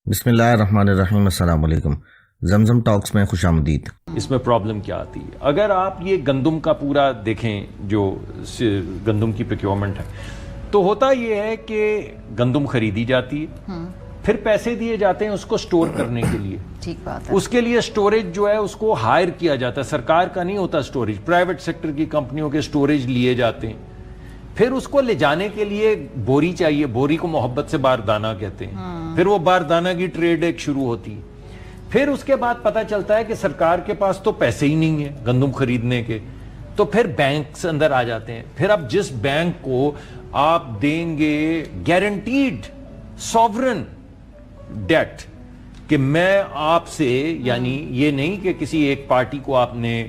بسم اللہ الرحمن الرحیم، السلام علیکم۔ زمزم ٹاکس میں خوش آمدید۔ اس میں پرابلم کیا آتی ہے؟ اگر آپ یہ گندم کا پورا دیکھیں، جو گندم کی پروکیورمنٹ ہے، تو ہوتا یہ ہے کہ گندم خریدی جاتی ہے، پھر پیسے دیے جاتے ہیں اس کو سٹور کرنے کے لیے۔ ٹھیک بات ہے۔ اس کے لیے سٹوریج جو ہے اس کو ہائر کیا جاتا ہے، سرکار کا نہیں ہوتا سٹوریج، پرائیویٹ سیکٹر کی کمپنیوں کے سٹوریج لیے جاتے ہیں۔ پھر اس کو لے جانے کے لیے بوری چاہیے، بوری کو محبت سے باردانہ کہتے ہیں۔ پھر وہ باردانہ کی ٹریڈ ایک شروع ہوتی ہے۔ پھر اس کے بعد پتہ چلتا ہے کہ سرکار کے پاس تو پیسے ہی نہیں ہیں گندم خریدنے کے، تو پھر بینکس اندر آ جاتے ہیں۔ پھر اب جس بینک کو آپ دیں گے گارنٹیڈ سوورن ڈیٹ کہ میں آپ سے، یعنی یہ نہیں کہ کسی ایک پارٹی کو آپ نے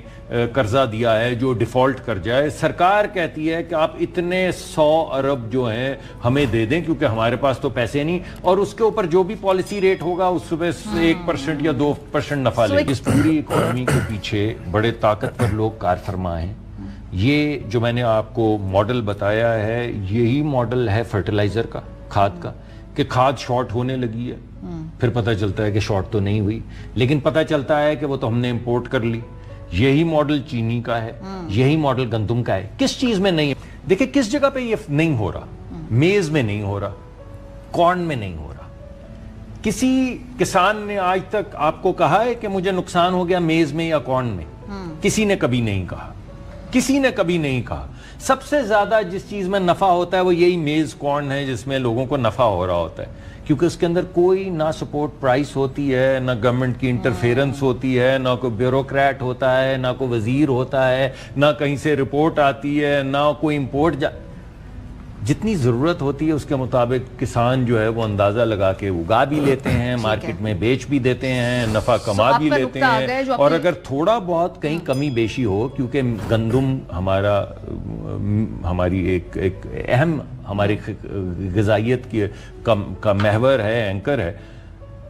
قرضہ دیا ہے جو ڈیفالٹ کر جائے، سرکار کہتی ہے کہ آپ اتنے 100 ارب جو ہیں ہمیں دے دیں کیونکہ ہمارے پاس تو پیسے نہیں، اور اس کے اوپر جو بھی پالیسی ریٹ ہوگا اس پہ 1% یا 2% نفع لے گی۔ اس پوری اکانومی کے پیچھے بڑے طاقتور لوگ کار فرما ہیں۔ یہ جو میں نے آپ کو ماڈل بتایا ہے، یہی ماڈل ہے فرٹیلائزر کا، کھاد کا، کہ کھاد شارٹ ہونے لگی ہے، پھر پتہ چلتا ہے کہ شارٹ تو نہیں ہوئی، لیکن پتہ چلتا ہے کہ وہ تو ہم نے امپورٹ کر لی۔ یہی ماڈل چینی کا ہے، یہی ماڈل گندم کا ہے۔ کس چیز میں نہیں ہے؟ دیکھیں کس جگہ پہ یہ نہیں ہو رہا، میز میں نہیں ہو رہا، کارن میں نہیں ہو رہا۔ کسی کسان نے آج تک آپ کو کہا ہے کہ مجھے نقصان ہو گیا میز میں یا کارن میں؟ کسی نے کبھی نہیں کہا، کسی نے کبھی نہیں کہا۔ سب سے زیادہ جس چیز میں نفع ہوتا ہے وہ یہی میز کارن ہے، جس میں لوگوں کو نفع ہو رہا ہوتا ہے، کیونکہ اس کے اندر کوئی نہ سپورٹ پرائس ہوتی ہے، نہ گورنمنٹ کی انٹرفیرنس ہوتی ہے، نہ کوئی بیوروکریٹ ہوتا ہے، نہ کوئی وزیر ہوتا ہے، نہ کہیں سے رپورٹ آتی ہے، نہ کوئی امپورٹ جتنی ضرورت ہوتی ہے اس کے مطابق کسان جو ہے وہ اندازہ لگا کے اگا بھی لیتے ہیں، مارکیٹ میں بیچ بھی دیتے ہیں، نفع کما بھی لیتے ہیں۔ اور اگر تھوڑا بہت کہیں کمی بیشی ہو، کیونکہ گندم ہماری ایک اہم ہماری غذائیت کا محور ہے، اینکر ہے،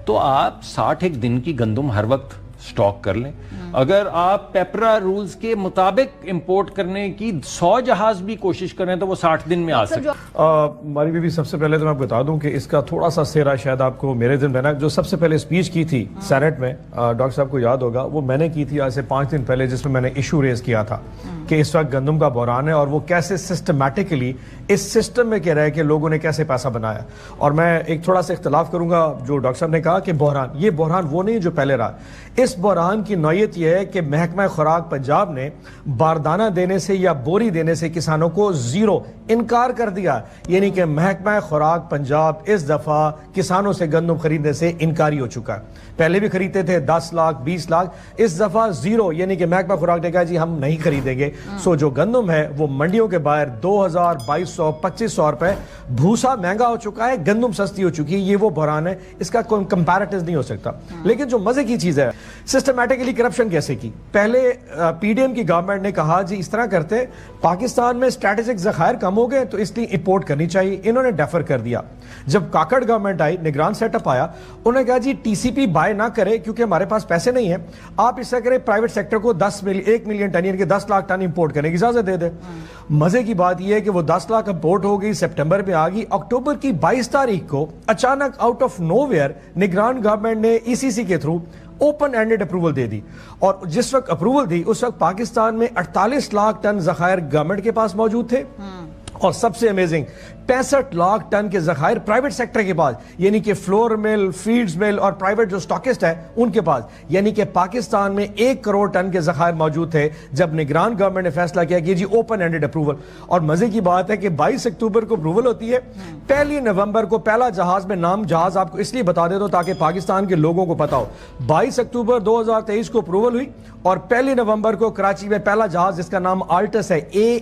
تو آپ 60 دن کی گندم ہر وقت سٹاک کر لیں۔ اگر آپ پیپرا رولز کے مطابق امپورٹ کرنے کی 100 جہاز بھی کوشش کریں تو وہ 60 دن میں آ سکتے ہیں۔ ہماری بیوی، سب سے پہلے تو میں بتا دوں کہ اس کا تھوڑا سا سیرا شاید آپ کو میرے ذہن میں نا، جو سب سے پہلے اسپیچ کی تھی سینٹ میں، ڈاکٹر صاحب کو یاد ہوگا، وہ میں نے کی تھی آج سے 5 دن پہلے، جس میں میں نے ایشو ریز کیا تھا کہ اس وقت گندم کا بحران ہے اور وہ کیسے سسٹمیٹکلی اس سسٹم میں کہہ رہا ہے کہ لوگوں نے کیسے پیسہ بنایا۔ اور میں ایک تھوڑا سا اختلاف کروں گا جو ڈاکٹر صاحب نے کہا کہ بحران، یہ بحران وہ نہیں جو پہلے رہا۔ اس بحران کی نوعیت یہ ہے کہ محکمہ خوراک پنجاب نے باردانہ دینے سے یا بوری دینے سے کسانوں کو زیرو انکار کر دیا، یعنی کہ محکمہ خوراک پنجاب اس دفعہ کسانوں سے گندم خریدنے سے انکاری ہو چکا ہے۔ پہلے بھی خریدتے تھے 10 لاکھ 20 لاکھ، اس دفعہ زیرو، یعنی کہ محکمہ خوراک نے کہا جی ہم نہیں خریدیں گے۔ سو جو گندم ہے وہ منڈیوں کے باہر 2000 2200 2500 روپے، بھوسا مہنگا ہو چکا ہے، گندم سستی ہو چکی ہے۔ یہ وہ بحران ہے، اس کا کوئی کمپیریٹیو نہیں ہو سکتا۔ لیکن جو مزے کی چیز ہے، سسٹمیٹکلی کرپشن کیسے کی؟ پہلے پی ڈی ایم کی گورنمنٹ نے کہا جی اس طرح کرتے، پاکستان میں اسٹریٹجک ذخائر کم ہو گئے تو اس لیے امپورٹ کرنی چاہیے، انہوں نے ڈیفر کر دیا۔ جب کاکڑ گورنمنٹ آئی، نگران سیٹ اپ آیا، انہوں نے کہا جی ٹی سی پی بائی نہ کرے کیونکہ ہمارے پاس پیسے نہیں ہیں، آپ اس سے کریں پرائیویٹ سیکٹر کو 1 ملین ٹن یعنی کہ 10 لاکھ ٹن امپورٹ کرنے کی اجازت دے دے۔ مزے کی بات یہ ہے کہ وہ 10 لاکھ امپورٹ ہو گئی، سپٹمبر میں آ گئی۔ اکتوبر کی 22 تاریخ کو اچانک آؤٹ آف نو ویئر نگران گورنمنٹ نے ای سی سی کے تھرو اوپن اینڈڈ اپروول دے دی، اور جس وقت اپروول دی اس وقت پاکستان میں 48 لاکھ ٹن ذخائر گورنمنٹ کے پاس موجود تھے، اور سب سے امیزنگ 65 لاکھ ٹن کے ذخائر پرائیویٹ سیکٹر کے پاس، یعنی کہ فلور مل، فیڈز مل اور پرائیویٹ جو سٹاکسٹ ہے ان کے پاس، یعنی کہ پاکستان میں 1 کروڑ ٹن کے ذخائر موجود تھے جب نگران گورنمنٹ نے فیصلہ کیا کہ جی اوپن اینڈڈ اپروول۔ اور مزے کی بات ہے کہ 22 اکتوبر کو اپروول ہوتی ہے، 1 نومبر کو پہلا جہاز، میں نام جہاز آپ کو اس لیے بتا دیتا ہوں تاکہ پاکستان کے لوگوں کو پتا ہو، 22 اکتوبر 2023 کو اپروول ہوئی، اور 1 نومبر کو کراچی میں پہلا جہاز جس کا نام آلٹس ہے،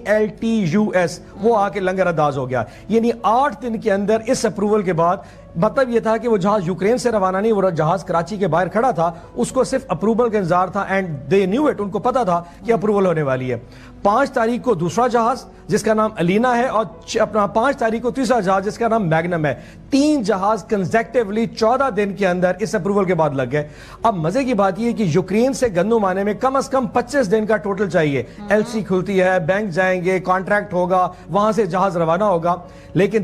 ALTUS، وہ آ کے لنگر انداز ہو گیا۔ یعنی 8 دن کے اندر اس اپروول کے بعد، مطلب یہ تھا کہ وہ جہاز یوکرین سے روانہ نہیں، وہ جہاز کراچی کے باہر کھڑا تھا، اس کو صرف اپروول کا انتظار تھا، اینڈ دے نیو اٹ، ان کو پتا تھا کہ اپروول ہونے والی ہے۔ 5 تاریخ کو دوسرا جہاز جس کا نام الینا ہے، اور اپنا 5 تاریخ کو تیسرا جہاز جس کا نام میگنم ہے۔ 3 جہاز کنزیکٹیولی 14 دن کے اندر اس اپروول کے بعد لگ گئے۔ اب مزے کی بات یہ ہے کہ یوکرین سے گندم آنے میں کم از کم 25 دن کا ٹوٹل چاہیے، ایل سی کھلتی ہے، بینک جائیں گے، کانٹریکٹ ہوگا، وہاں سے جہاز روانہ ہوگا، لیکن